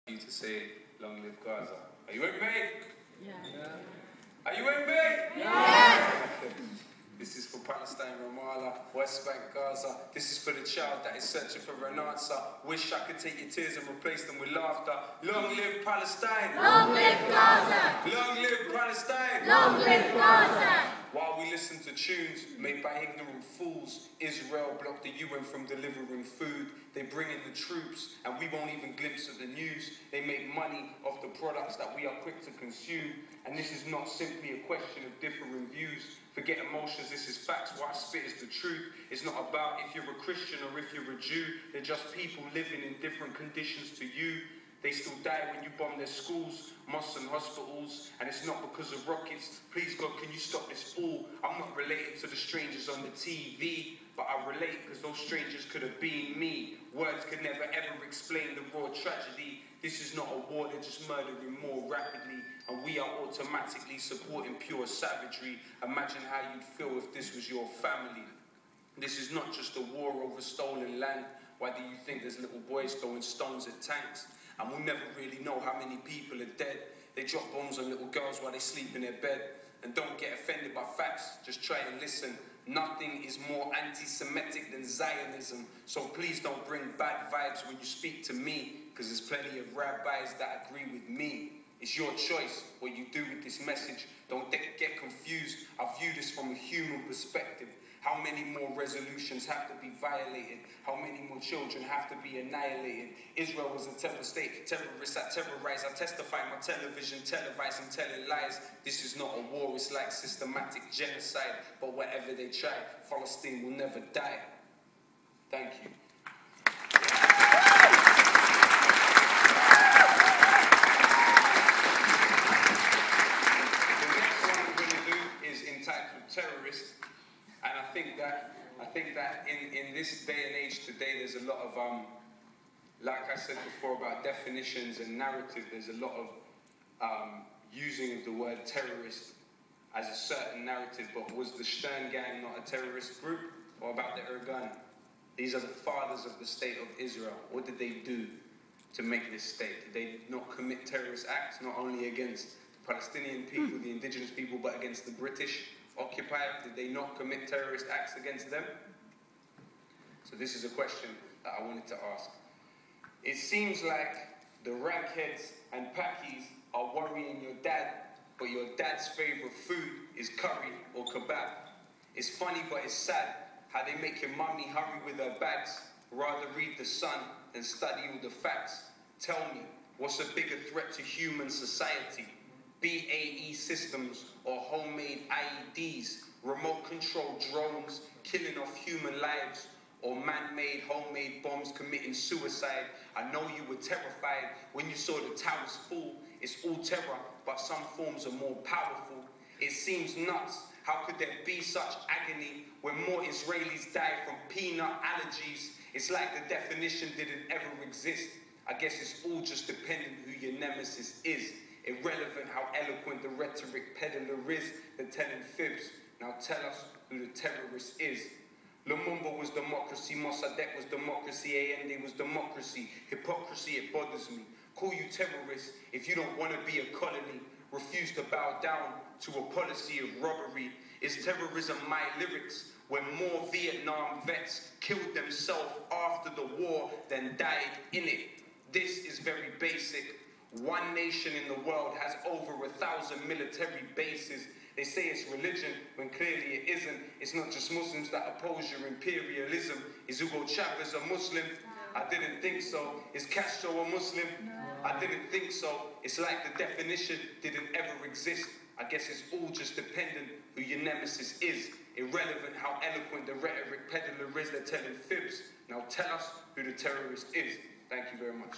You to say, long live Gaza. Are you with me? Yeah. Are you with me? Yes. This is for Palestine, Ramallah, West Bank, Gaza. This is for the child that is searching for an answer. Wish I could take your tears and replace them with laughter. Long live Palestine. Long live Gaza. Long live Palestine. Long live Gaza. While we listen to tunes made by ignorant fools, Israel blocked the UN from delivering food. They bring in the troops and we won't even glimpse at the news. They make money off the products that we are quick to consume. And this is not simply a question of differing views. Forget emotions, this is facts. What I spit is the truth. It's not about if you're a Christian or if you're a Jew. They're just people living in different conditions to you. They still die when you bomb their schools, mosques and hospitals, and it's not because of rockets. Please God, can you stop this all? I'm not related to the strangers on the TV, but I relate because those strangers could have been me. Words could never ever explain the raw tragedy. This is not a war, they're just murdering more rapidly, and we are automatically supporting pure savagery. Imagine how you'd feel if this was your family. This is not just a war over stolen land. Why do you think there's little boys throwing stones at tanks? And we'll never really know how many people are dead. They drop bombs on little girls while they sleep in their bed. And don't get offended by facts, just try and listen. Nothing is more anti-Semitic than Zionism. So please don't bring bad vibes when you speak to me, because there's plenty of rabbis that agree with me. It's your choice what you do with this message. Don't get confused. I view this from a human perspective. How many more resolutions have to be violated? How many more children have to be annihilated? Israel was a terror state, terrorists that terrorize. I testify my television, televising, telling lies. This is not a war, it's like systematic genocide. But whatever they try, Palestine will never die. Thank you. The next one I'm going to do is entitled Terrorist. And I think that in this day and age today, there's a lot of, like I said before about definitions and narrative, there's a lot of using of the word terrorist as a certain narrative. But was the Stern Gang not a terrorist group? Or about the Ergun? These are the fathers of the state of Israel. What did they do to make this state? Did they not commit terrorist acts, not only against the Palestinian people, the indigenous people, but against the British occupier? Did they not commit terrorist acts against them? So this is a question that I wanted to ask. It seems like the ragheads and packies are worrying your dad, but your dad's favorite food is curry or kebab. It's funny, but it's sad how they make your mummy hurry with her bags, rather read the Sun than study all the facts. Tell me, what's a bigger threat to human society? BAE systems or homemade IEDs, remote control drones killing off human lives, or man-made homemade bombs committing suicide? I know you were terrified when you saw the towers fall. It's all terror, but some forms are more powerful. It seems nuts. How could there be such agony when more Israelis die from peanut allergies? It's like the definition didn't ever exist. I guess it's all just dependent who your nemesis is. Irrelevant how eloquent the rhetoric peddler is, they're telling fibs. Now tell us who the terrorist is. Lumumba was democracy, Mossadegh was democracy, Allende was democracy. Hypocrisy, it bothers me. Call you terrorists if you don't want to be a colony. Refuse to bow down to a policy of robbery. Is terrorism my lyrics when more Vietnam vets killed themselves after the war than died in it? This is very basic. One nation in the world has over 1,000 military bases. They say it's religion, when clearly it isn't. It's not just Muslims that oppose your imperialism. Is Hugo Chavez a Muslim? No. I didn't think so. Is Castro a Muslim? No. I didn't think so. It's like the definition didn't ever exist. I guess it's all just dependent who your nemesis is. Irrelevant how eloquent the rhetoric peddler is, they're telling fibs. Now tell us who the terrorist is. Thank you very much.